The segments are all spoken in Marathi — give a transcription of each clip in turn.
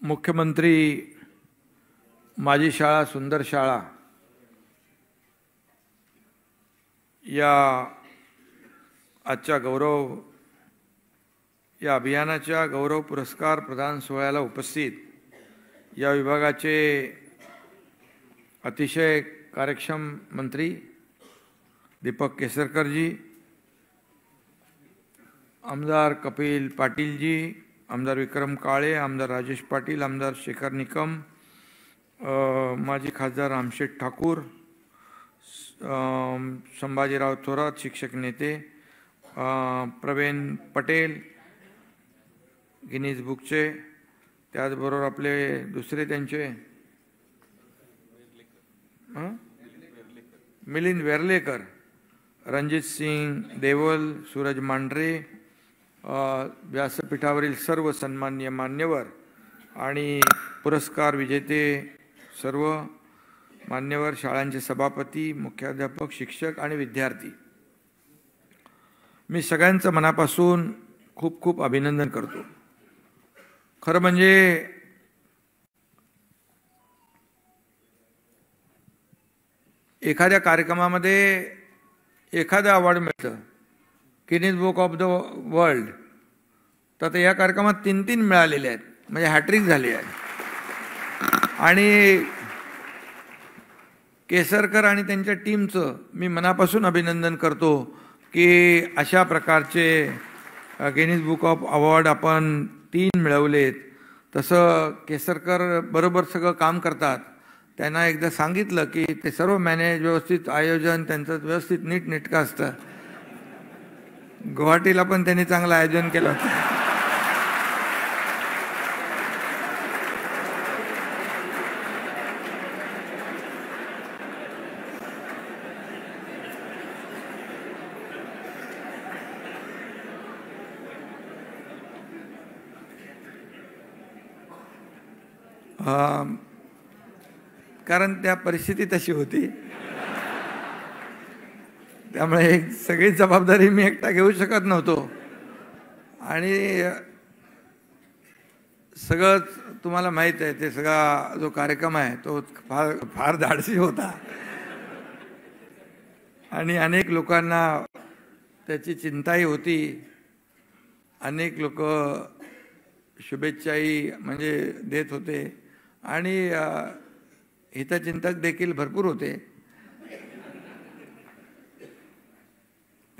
मुख्यमंत्री माझी शाळा सुंदर शाळा या आजच्या या अभियानाच्या गौरव पुरस्कार प्रदान सोहळ्याला उपस्थित या विभागाचे अतिशय कार्यक्षम मंत्री दीपक केसरकरजी, आमदार कपिल पाटीलजी, आमदार विक्रम काळे, आमदार राजेश पाटील, आमदार शेखर निकम, माजी खासदार रामशेठ ठाकूर, संभाजीराव थोरात शिक्षक नेते, प्रवीण पटेल गिनीज बुकचे, त्याचबरोबर आपले दुसरे त्यांचे मिलिंद वेर्लेकर, रणजित सिंग देवल, सूरज मांढरे, व्यासपीठावरील सर्व सन्माननीय मान्यवर आणि पुरस्कार विजेते सर्व मान्यवर, शाळांचे सभापती, मुख्याध्यापक, शिक्षक आणि विद्यार्थी, मी सगळ्यांचं मनापासून खूप खूप अभिनंदन करतो. खरं म्हणजे एखाद्या कार्यक्रमामध्ये एखादं अवॉर्ड मिळतं, Guinness book of the world, तर या कार्यक्रमात 3 मिळालेले आहेत, म्हणजे हॅट्रिक झाली आहे. आणि केसरकर आणि त्यांच्या टीमचं मी मनापासून अभिनंदन करतो की अशा प्रकारचे गिनीज बुक ऑफ अवॉर्ड आपण 3 मिळवलेत. तसं केसरकर बरोबर सगळं काम करतात. त्यांना एकदा सांगितलं की ते सर्व मॅनेज व्यवस्थित, आयोजन त्यांचं व्यवस्थित नीटनेटकं असतं. गुवाहाटीला पण त्यांनी चांगलं आयोजन केलं होतं. कारण त्या परिस्थिती तशी होती, त्यामुळे सगळी जबाबदारी मी एकटा घेऊ शकत नव्हतो. आणि सगळं तुम्हाला माहीत आहे, ते सगळा जो कार्यक्रम आहे तो फार धाडसी होता आणि अनेक लोकांना त्याची चिंताही होती. अनेक लोक शुभेच्छाही म्हणजे देत होते आणि हितचिंतक देखील भरपूर होते.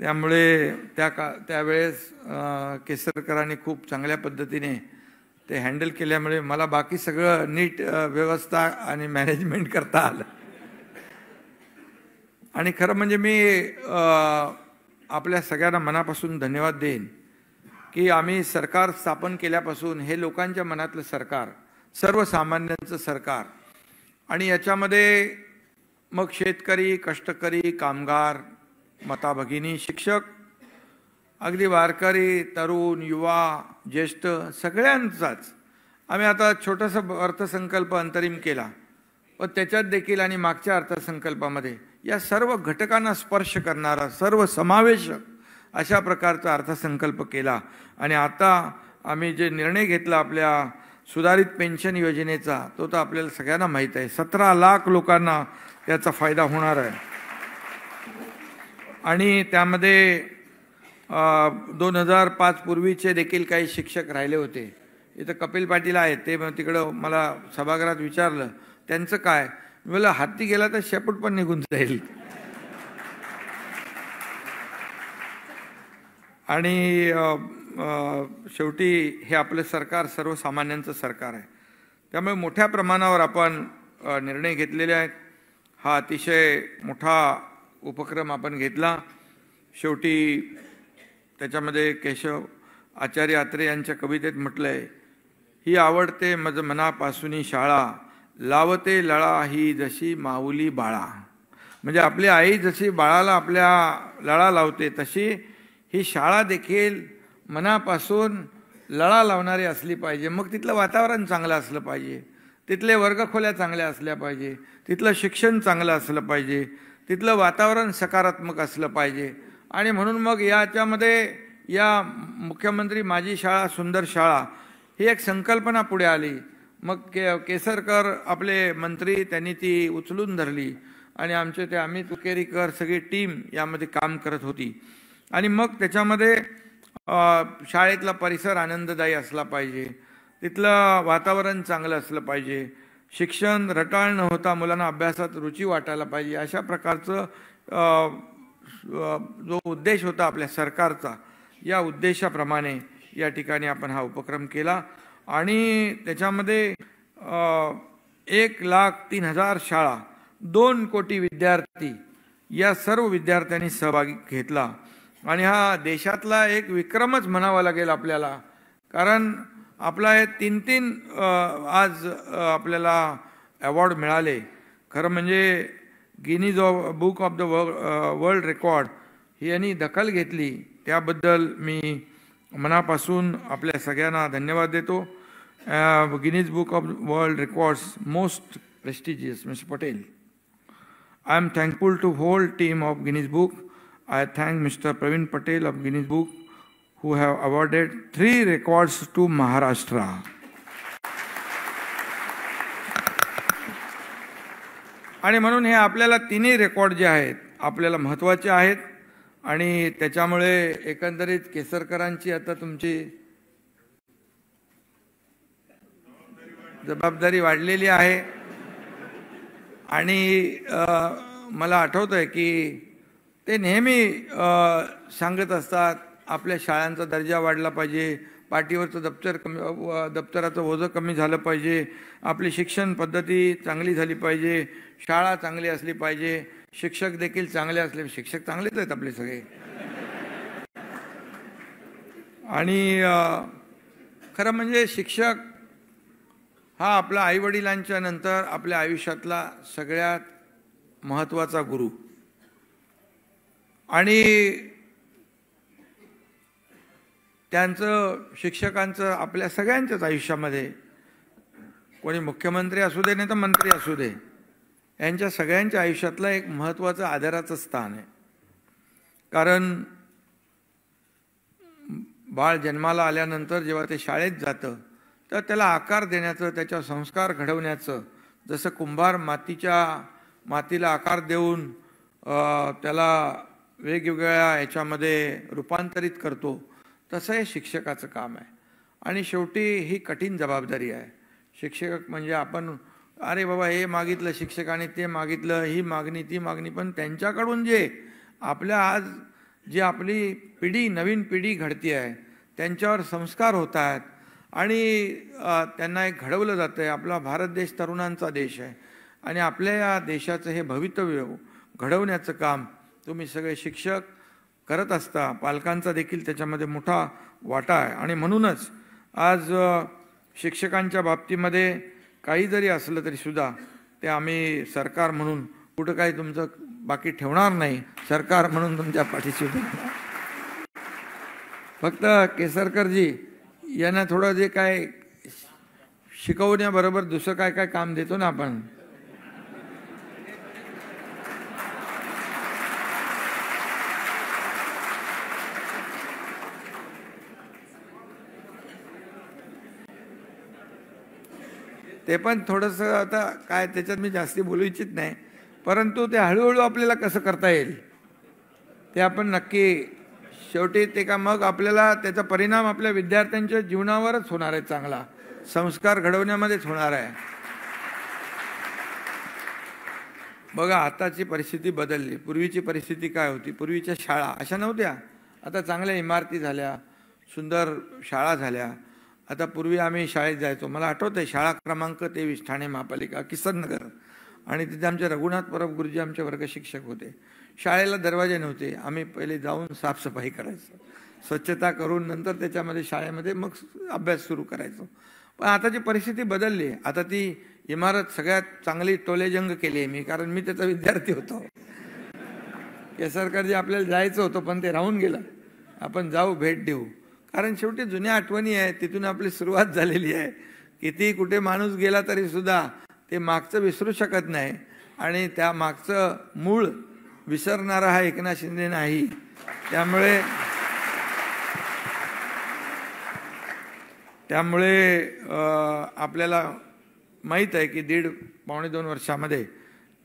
त्यामुळे त्यावेळेस केसरकरांनी खूप चांगल्या पद्धतीने ते हँडल केल्यामुळे मला बाकी सगळं नीट व्यवस्था आणि मॅनेजमेंट करता आलं. आणि खरं म्हणजे मी आपल्या सगळ्यांना मनापासून धन्यवाद देईन की आम्ही सरकार स्थापन केल्यापासून हे लोकांच्या मनातलं सरकार, सर्वसामान्यांचं सरकार, आणि याच्यामध्ये मग शेतकरी, कष्टकरी, कामगार, माता भगिनी, शिक्षक, अगदी वारकरी, तरुण, युवा, ज्येष्ठ सगळ्यांचाच आम्ही आता छोटासा अर्थसंकल्प अंतरिम केला, व त्याच्यात देखील आणि मागच्या अर्थसंकल्पामध्ये या सर्व घटकांना स्पर्श करणारा, सर्व समावेशक अशा प्रकारचा अर्थसंकल्प केला. आणि आता आम्ही जे निर्णय घेतला आपल्या सुधारित पेन्शन योजनेचा, तो तर आपल्याला सगळ्यांना माहीत आहे. 17 लाख लोकांना त्याचा फायदा होणार आहे. आणि त्यामध्ये 2005 पूर्वीचे देखील काही शिक्षक राहिले होते. इथं कपिल पाटील आहेत, ते तिकडं मला सभागृहात विचारलं त्यांचं काय. मला हाती गेला तर शेपूट पण निघून जाईल. आणि शेवटी हे आपलं सरकार सर्वसामान्यांचं सरकार आहे. त्यामुळे मोठ्या प्रमाणावर आपण निर्णय घेतलेले आहेत. हा अतिशय मोठा उपक्रम आपण घेतला. शेवटी त्याच्यामध्ये केशव आचार्य आत्रे यांच्या कवितेत म्हटलं आहे, ही आवडते मज मनापासून शाळा, लावते लळा ही जशी माऊली बाळा. म्हणजे आपली आई जशी बाळाला आपल्या लळा लावते, तशी ही शाळा देखील मनापासून लळा लावणारी असली पाहिजे. मग तिथलं वातावरण चांगलं असलं पाहिजे, तिथले वर्गखोल्या चांगल्या असल्या पाहिजे, तिथलं शिक्षण चांगलं असलं पाहिजे, तिथलं वातावरण सकारात्मक असलं पाहिजे. आणि म्हणून मग याच्यामध्ये या मुख्यमंत्री माझी शाळा सुंदर शाळा ही एक संकल्पना पुढे आली. मग केसरकर आपले मंत्री त्यांनी ती उचलून धरली आणि आमचे ते अमित उकेरीकर सगळी टीम यामध्ये काम करत होती. आणि मग त्याच्यामध्ये शाळेतला परिसर आनंददायी असला पाहिजे, तिथलं वातावरण चांगलं असलं पाहिजे, शिक्षण रटाळ न होता मुलांना अभ्यासात रुची वाटायला पाहिजे, अशा प्रकारचं जो उद्देश होता आपल्या सरकारचा, या उद्देशाप्रमाणे या ठिकाणी आपण हा उपक्रम केला. आणि त्याच्यामध्ये 1,03,000 शाळा, 2 कोटी विद्यार्थी, या सर्व विद्यार्थ्यांनी सहभागी घेतला. आणि हा देशातला एक विक्रमच म्हणावा लागेल आपल्याला, कारण आपला हे 3 आज आपल्याला अवॉर्ड मिळाले. खरं म्हणजे Guinness book of the world record ही यांनी दखल घेतली, त्याबद्दल मी मनापासून आपल्या सगळ्यांना धन्यवाद देतो. Guinness book of world records most prestigious mister Patel. I am thankful to whole team of Guinness Book. I thank Mr. Praveen Patel of Guinness Book who have awarded 3 records to Maharashtra. आणि म्हणून हे आपल्याला 3 रेकॉर्ड जे आहेत आपल्याला महत्त्वाचे आहेत. आणि त्याच्यामुळे एकंदरीत केसरकरांची आता तुमची जबाबदारी वाढलेली आहे. आणि मला आठवतंय की ते नेहमी सांगत असतात आपल्या शाळांचा दर्जा वाढला पाहिजे, पाठीवरचं दप्तराचं ओझं कमी झालं पाहिजे, आपली शिक्षण पद्धती चांगली झाली पाहिजे, शाळा चांगली असली पाहिजे, शिक्षक देखील चांगले असले. शिक्षक चांगलेच आहेत आपले सगळे. आणि खरं म्हणजे शिक्षक हा आपला आईवडिलांच्या नंतर आपल्या आयुष्यातला सगळ्यात महत्त्वाचा गुरु. आणि त्यांचं शिक्षकांचं आपल्या सगळ्यांच्याच आयुष्यामध्ये, कोणी मुख्यमंत्री असू दे नाही तर मंत्री असू दे, यांच्या सगळ्यांच्या आयुष्यातलं एक महत्त्वाचं आदराचं स्थान आहे. कारण बाळ जन्माला आल्यानंतर जेव्हा ते शाळेत जातं तर त्याला आकार देण्याचं, त्याच्या संस्कार घडवण्याचं, जसं कुंभार मातीला आकार देऊन त्याला वेगवेगळ्या ह्याच्यामध्ये रूपांतरित करतो, तसं हे शिक्षकाचं काम आहे. आणि शेवटी ही कठीण जबाबदारी आहे. शिक्षक म्हणजे आपण अरे बाबा हे मागितलं शिक्षकाने, ते मागितलं, ही मागणी ती मागणी, पण त्यांच्याकडून जे आपल्या आज जी आपली पिढी, नवीन पिढी घडती आहे, त्यांच्यावर संस्कार होत आहेत आणि त्यांना एक घडवलं जातं आहे. आपला भारत देश तरुणांचा देश आहे आणि आपल्या या देशाचं हे भवितव्य घडवण्याचं काम तुम्ही सगळे शिक्षक करत असता. पालकांचा देखील त्याच्यामध्ये मोठा वाटा आहे. आणि म्हणूनच आज शिक्षकांच्या बाबतीमध्ये काही जरी असलं तरी सुद्धा ते आम्ही सरकार म्हणून कुठं काही तुमचं बाकी ठेवणार नाही, सरकार म्हणून तुमच्या पाठीशी उभे राहणार. फक्त केसरकरजी यांना थोडं जे काय शिकवण्याबरोबर दुसरं काय काय काम देतो ना आपण, ते पण थोडंसं आता काय त्याच्यात मी जास्ती बोलू इच्छित नाही, परंतु ते हळूहळू आपल्याला कसं करता येईल ते आपण नक्की, शेवटी ते का मग आपल्याला त्याचा परिणाम आपल्या विद्यार्थ्यांच्या जीवनावरच होणार आहे, चांगला संस्कार घडवण्यामध्येच होणार आहे. बघा आताची परिस्थिती बदलली. पूर्वीची परिस्थिती काय होती? पूर्वीच्या शाळा अशा नव्हत्या, आता चांगल्या इमारती झाल्या, सुंदर शाळा झाल्या. आता पूर्वी आम्ही शाळेत जायचो, मला आठवतंय शाळा क्रमांक 23 ठाणे महापालिका किसननगर, आणि तिथे आमचे रघुनाथ परब गुरुजी आमचे वर्ग शिक्षक होते. शाळेला दरवाजे नव्हते, आम्ही पहिले जाऊन साफसफाई करायचो, स्वच्छता करून नंतर त्याच्यामध्ये शाळेमध्ये मग अभ्यास सुरू करायचो. पण आताची परिस्थिती बदलली. आता ती इमारत सगळ्यात चांगली टोलेजंग केली आहे मी, कारण मी त्याचा विद्यार्थी होतो. केसरकरजी आपल्याला जायचं होतं पण ते राहून गेलं. आपण जाऊ, भेट देऊ, कारण शेवटी जुन्या आठवणी आहेत, तिथून आपली सुरुवात झालेली आहे. किती कुठे माणूस गेला तरी सुद्धा ते मागचं विसरू शकत नाही, आणि त्या मागचं मूळ विसरणारा हा एकनाथ शिंदे नाही. त्यामुळे आपल्याला माहीत आहे की 1.5-2 वर्षामध्ये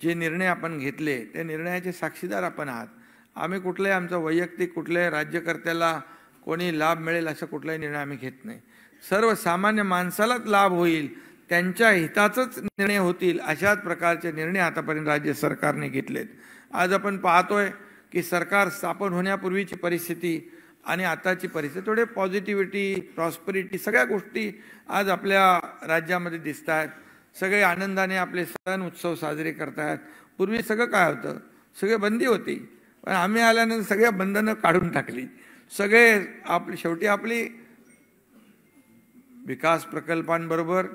जे निर्णय आपण घेतले त्या निर्णयाचे साक्षीदार आपण आहात. आम्ही कुठल्याही आमचा वैयक्तिक कुठल्याही राज्यकर्त्याला कोणी लाभ मिळेल असा कुठलाही निर्णय आम्ही घेत नाही. सर्वसामान्य माणसालाच लाभ होईल, त्यांच्या हिताचेच निर्णय होतील अशाच प्रकारचे निर्णय आतापर्यंत राज्य सरकारने घेतलेत. आज आपण पाहतोय की सरकार स्थापन होण्यापूर्वीची परिस्थिती आणि आताची परिस्थिती, थोडे पॉझिटिव्हिटी, प्रॉस्पेरिटी सगळ्या गोष्टी आज आपल्या राज्यामध्ये दिसत आहेत. सगळे आनंदाने आपले सण उत्सव साजरे करतात. पूर्वी सगळं काय होतं, सगळे बंदी होती, पण आम्ही आल्यानंतर सगळ्या बंधनं काढून टाकली. सगळे शेवटी आपली विकास प्रकल्पांबरोबर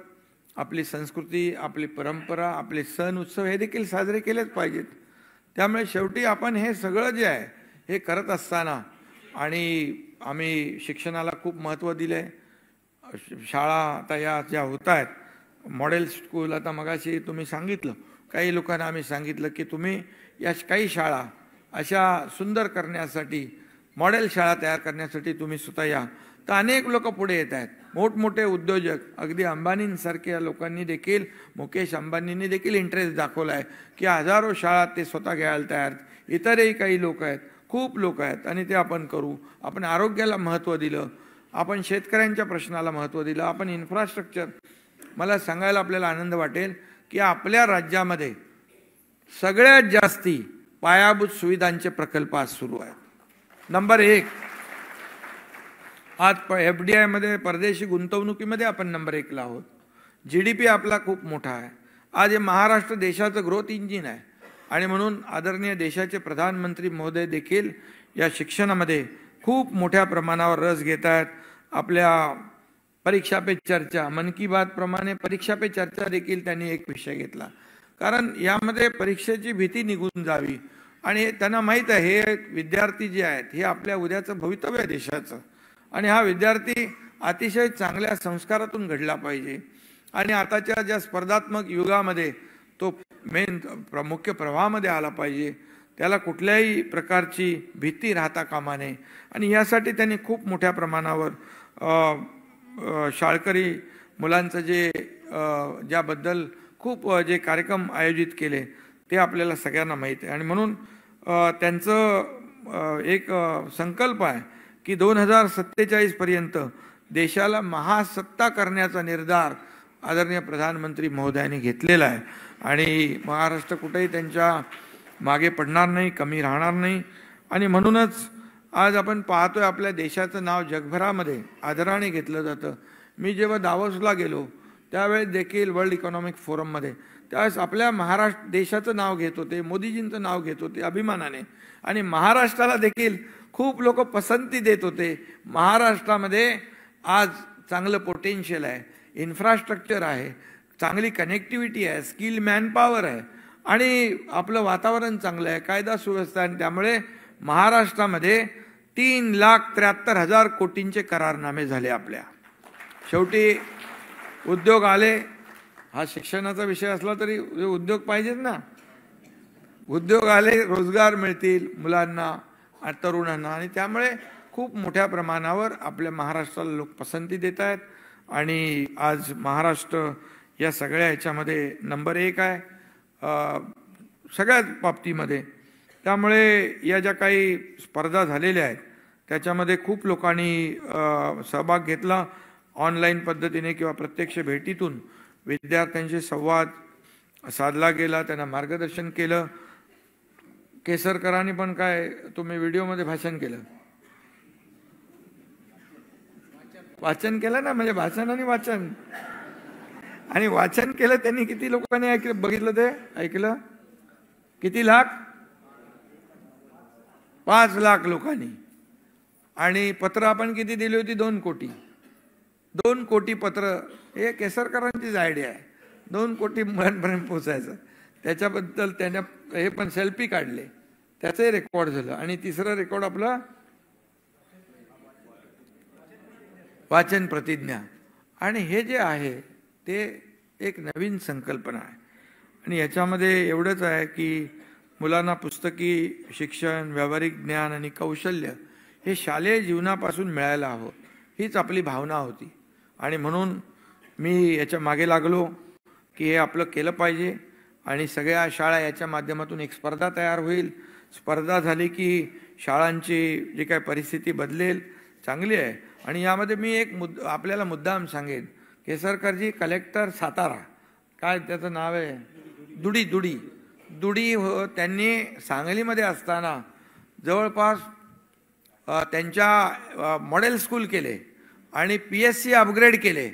आपली संस्कृती, आपली परंपरा, आपले सण उत्सव हे देखील साजरे केलेच पाहिजेत. त्यामुळे शेवटी आपण हे सगळं जे आहे हे करत असताना, आणि आम्ही शिक्षणाला खूप महत्त्व दिलं आहे. शाळा आता या ज्या होत आहेत मॉडेल स्कूल, आता मगाशी तुम्ही सांगितलं, काही लोकांना आम्ही सांगितलं की तुम्ही या काही शाळा अशा सुंदर करण्यासाठी, मॉडेल शाळा तयार करण्यासाठी तुम्ही स्वतः या. तर अनेक लोक पुढे येत आहेत. मोठमोठे उद्योजक, अगदी अंबानींसारख्या लोकांनी देखील, मुकेश अंबानींनी देखील इंटरेस्ट दाखवला आहे की हजारो शाळा ते स्वतः घ्यायला तयार. इतरही काही लोक आहेत, खूप लोक आहेत, आणि ते आपण करू. आपण आरोग्याला महत्त्व दिलं, आपण शेतकऱ्यांच्या प्रश्नाला महत्त्व दिलं, आपण इन्फ्रास्ट्रक्चर. मला सांगायला आपल्याला आनंद वाटेल की आपल्या राज्यामध्ये सगळ्यात जास्ती पायाभूत सुविधांचे प्रकल्प आज सुरू आहेत. नंबर 1 आज FDI मध्ये, परदेशी गुंतवणुकीमध्ये आपण नंबर 1 ला आहोत. GDP आपला खूप मोठा आहे. आज हे महाराष्ट्र देशाचं ग्रोथ इंजिन आहे, आणि म्हणून आदरणीय देशाचे प्रधानमंत्री महोदय देखील या शिक्षणामध्ये खूप मोठ्या प्रमाणावर रस घेत आहेत. आपल्या परीक्षा पे चर्चा, मन की बात प्रमाणे परीक्षा पे चर्चा देखील त्यांनी एक विषय घेतला, कारण यामध्ये परीक्षेची भीती निघून जावी. आणि त्यांना माहीत आहे हे विद्यार्थी जे आहेत हे आपल्या उद्याचं भवितव्य आहे देशाचं, आणि हा विद्यार्थी अतिशय चांगल्या संस्कारातून घडला पाहिजे. आणि आताच्या ज्या स्पर्धात्मक युगामध्ये तो मुख्य प्रवाहामध्ये आला पाहिजे. त्याला कुठल्याही प्रकारची भीती राहता कामा नये. आणि यासाठी त्यांनी खूप मोठ्या प्रमाणावर शाळकरी मुलांचं जे ज्याबद्दल खूप जे कार्यक्रम आयोजित केले ते आपल्याला सगळ्यांना माहीत आहे. आणि म्हणून त्यांचं एक संकल्प आहे की 2047 पर्यंत देशाला महासत्ता करण्याचा निर्धार आदरणीय प्रधानमंत्री महोदयांनी घेतलेला आहे. आणि महाराष्ट्र कुठेही त्यांच्या मागे पडणार नाही, कमी राहणार नाही. आणि म्हणूनच आज आपण पाहतोय आपल्या देशाचं नाव जगभरामध्ये आदराने घेतलं जातं. मी जेव्हा दावोसला गेलो त्यावेळेस देखील वर्ल्ड इकॉनॉमिक फोरममध्ये, त्यावेळेस आपल्या महाराष्ट्र देशाचं नाव घेत होते, मोदीजींचं नाव घेत होते अभिमानाने. आणि महाराष्ट्राला देखील खूप लोक पसंती देत होते. महाराष्ट्रामध्ये आज चांगलं पोटेन्शियल आहे, इन्फ्रास्ट्रक्चर आहे, चांगली कनेक्टिव्हिटी आहे, स्किल मॅनपॉवर आहे, आणि आपलं वातावरण चांगलं आहे, कायदा सुव्यवस्था आहे. त्यामुळे महाराष्ट्रामध्ये 3,73,000 कोटींचे करारनामे झाले. आपल्या शेवटी उद्योग आले. हा शिक्षणाचा विषय असला तरी उद्योग पाहिजेत ना. उद्योग आले, रोजगार मिळतील मुलांना, तरुणांना, आणि त्यामुळे खूप मोठ्या प्रमाणावर आपल्या महाराष्ट्राला लोक पसंती देत आहेत. आणि आज महाराष्ट्र या सगळ्या ह्याच्यामध्ये नंबर 1 आहे सगळ्याच बाबतीमध्ये. त्यामुळे या ज्या काही स्पर्धा झालेल्या आहेत त्याच्यामध्ये खूप लोकांनी सहभाग घेतला. ऑनलाईन पद्धतीने किंवा प्रत्यक्ष भेटीतून विद्यार्थ्यांशी संवाद साधला गेला, त्यांना मार्गदर्शन केलं. केसरकरांनी पण काय तुम्ही व्हिडिओमध्ये भाषण केलं, वाचन केलं ना, म्हणजे भाषण आणि वाचन. आणि वाचन केलं त्यांनी. किती लोकांनी ऐकलं, बघितलं ते ऐकलं? किती लाख? 5 लाख लोकांनी. आणि पत्र आपण किती दिली होती? 2 कोटी. 2 कोटी पत्र. हे केसरकरांचीच आयडिया आहे, 2 कोटी मुलांपर्यंत पोहोचायचं. त्याच्याबद्दल त्याने हे पण सेल्फी काढले, त्याचंही रेकॉर्ड झालं. आणि तिसरं रेकॉर्ड आपलं वाचन प्रतिज्ञा. आणि हे जे आहे ते एक नवीन संकल्पना आहे. आणि याच्यामध्ये एवढंच आहे की मुलांना पुस्तकी शिक्षण, व्यावहारिक ज्ञान आणि कौशल्य हे शालेय जीवनापासून मिळायला हवं, हीच आपली भावना होती. आणि म्हणून मी याच्या मागे लागलो की हे आपलं केलं पाहिजे आणि सगळ्या शाळा याच्या माध्यमातून एक स्पर्धा तयार होईल. स्पर्धा झाली की शाळांची जी काय परिस्थिती बदलेल, चांगली आहे. आणि यामध्ये मी एक आपल्याला मुद्दाम सांगेन, केसरकरजी कलेक्टर सातारा, काय त्याचं नाव आहे, दुडी त्यांनी सांगलीमध्ये असताना जवळपास त्यांच्या मॉडेल स्कूल केले आणि PSC अपग्रेड केले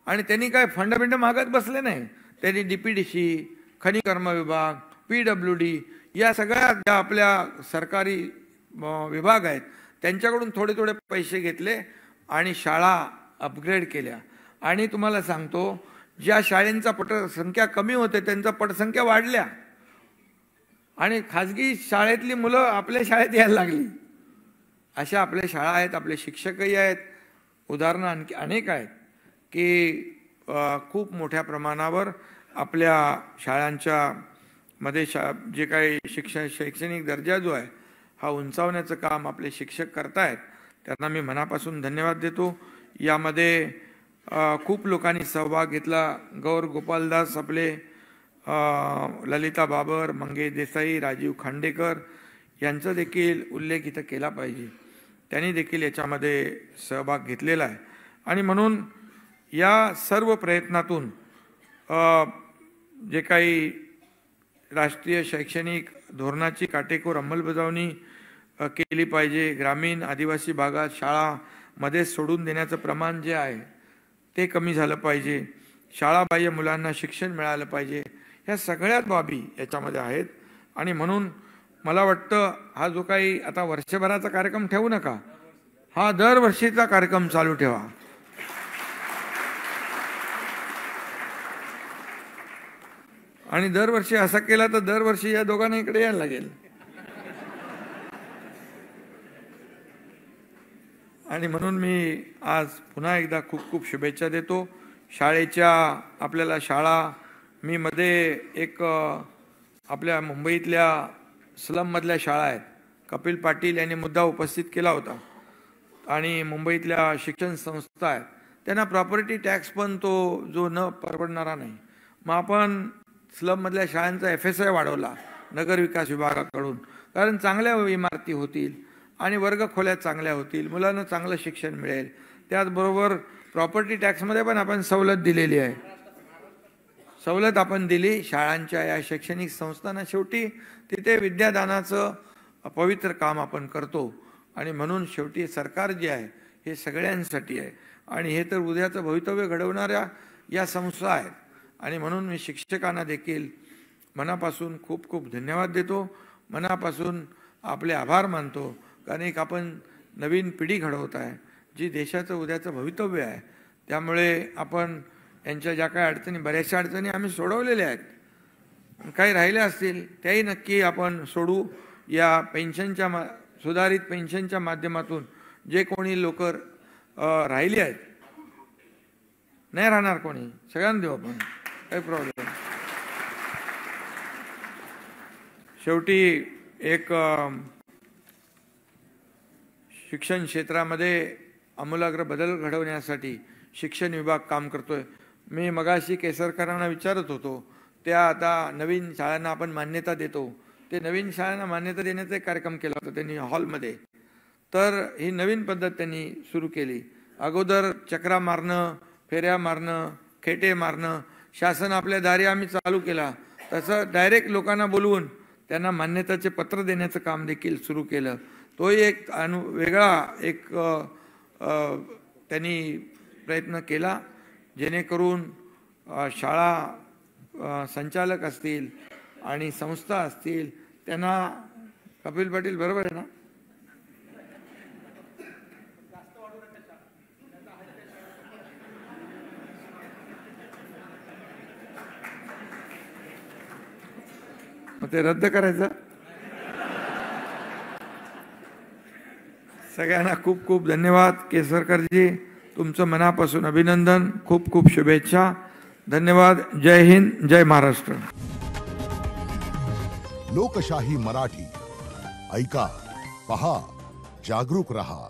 आणि त्यांनी काय फंड मागत बसले नाही. त्यांनी DPDC, खनिकर्म विभाग, PWD या सगळ्या ज्या आपल्या सरकारी विभाग आहेत त्यांच्याकडून थोडे पैसे घेतले आणि शाळा अपग्रेड केल्या. आणि तुम्हाला सांगतो, ज्या शाळेंचा पटसंख्या कमी होते त्यांचा पटसंख्या वाढल्या आणि खाजगी शाळेतली मुलं आपल्या शाळेत यायला लागली. अशा आपल्या शाळा आहेत, आपले शिक्षकही आहेत. उदाहरणं आणखी अनेक आहेत की खूप मोठ्या प्रमाणावर आपल्या शाळांच्या मध्ये जे काही शैक्षणिक दर्जा जो आहे हा उंचावण्याचं काम आपले शिक्षक करतायत. त्यांना मी मनापासून धन्यवाद देतो. यामध्ये खूप लोकांनी सहभाग घेतला. गौर गोपालदास, आपले ललिता बाबर, मंगेश देसाई, राजीव खांडेकर यांचा देखील उल्लेख इथं केला पाहिजे. त्यांनी देखील याच्यामध्ये सहभाग घेतलेला आहे. आणि म्हणून या सर्व प्रयत्नातून जे काही राष्ट्रीय शैक्षणिक धोरणाची काटेकोर अंमलबजावणी केली पाहिजे. ग्रामीण आदिवासी भागात शाळामध्ये सोडून देण्याचं प्रमाण जे आहे ते कमी झालं पाहिजे. शाळाबाह्य मुलांना शिक्षण मिळालं पाहिजे. ह्या सगळ्याच बाबी याच्यामध्ये आहेत. आणि म्हणून मला वाटतं हा जो काही आता वर्षभराचा कार्यक्रम ठेवू नका, हा दरवर्षीचा कार्यक्रम चालू ठेवा. आणि दरवर्षी असा केला तर दरवर्षी या दोघांना इकडे यायला लागेल. आणि म्हणून मी आज पुन्हा एकदा खूप शुभेच्छा देतो. शाळेच्या आपल्याला शाळा मी मध्ये एक आपल्या मुंबईतल्या स्लममधल्या शाळा आहेत, कपिल पाटील यांनी मुद्दा उपस्थित केला होता. आणि मुंबईतल्या शिक्षण संस्था आहेत त्यांना प्रॉपर्टी टॅक्स पण तो जो न परवडणारा नाही. मग आपण स्लममधल्या शाळांचा FSI वाढवला नगर विकास विभागाकडून, कारण चांगल्या इमारती होतील आणि वर्ग खोल्या चांगल्या होतील, मुलांना चांगलं शिक्षण मिळेल. त्याचबरोबर प्रॉपर्टी टॅक्समध्ये पण आपण सवलत दिलेली आहे. सवलत आपण दिली शाळांच्या या शैक्षणिक संस्थांना. शेवटी तिथे विद्यादानाचं पवित्र काम आपण करतो. आणि म्हणून शेवटी सरकार जे आहे हे सगळ्यांसाठी आहे आणि हे तर उद्याचं भवितव्य घडवणाऱ्या या संस्था आहेत. आणि म्हणून मी शिक्षकांना देखील मनापासून खूप धन्यवाद देतो. मनापासून आपले आभार मानतो. कारण एक आपण नवीन पिढी घडवत आहे जी देशाचं उद्याचं भवितव्य आहे. त्यामुळे आपण यांच्या ज्या काही अडचणी, बऱ्याचशा अडचणी आम्ही सोडवलेल्या आहेत, काही राहिल्या असतील त्याही नक्की आपण सोडू. या पेन्शनच्या सुधारित पेन्शनच्या माध्यमातून जे कोणी लोक राहिले आहेत, नाही राहणार कोणी, सगळ्यांना देऊ आपण, काही प्रॉब्लेम. शेवटी एक शिक्षण क्षेत्रामध्ये आमूलाग्र बदल घडवण्यासाठी शिक्षण विभाग काम करतोय. मी मगाशी केसरकरांना विचारत होतो, त्या आता नवीन शाळांना आपण मान्यता देतो, ते नवीन शाळांना मान्यता देण्याचा एक कार्यक्रम केला होता त्यांनी हॉलमध्ये. तर ही नवीन पद्धत त्यांनी सुरू केली. अगोदर चक्रा मारणं, फेऱ्या मारणं, खेटे मारणं, शासन आपल्या दारी आम्ही चालू केला, तसं डायरेक्ट लोकांना बोलवून त्यांना मान्यताचे पत्र देण्याचं काम देखील सुरू केलं. तोही एक वेगळा एक त्यांनी प्रयत्न केला, जेणेकरून शाळा संचालक असतील आणि संस्था असतील त्यांना, कपिल पाटील बरोबर आहे ना, मग ते रद्द करायचं. सगळ्यांना खूप धन्यवाद. केसरकरजी तुमचं मनापासून अभिनंदन, खूप शुभेच्छा. धन्यवाद. जय हिंद, जय महाराष्ट्र. लोकशाही मराठी ऐका, पहा, जागरूक रहा.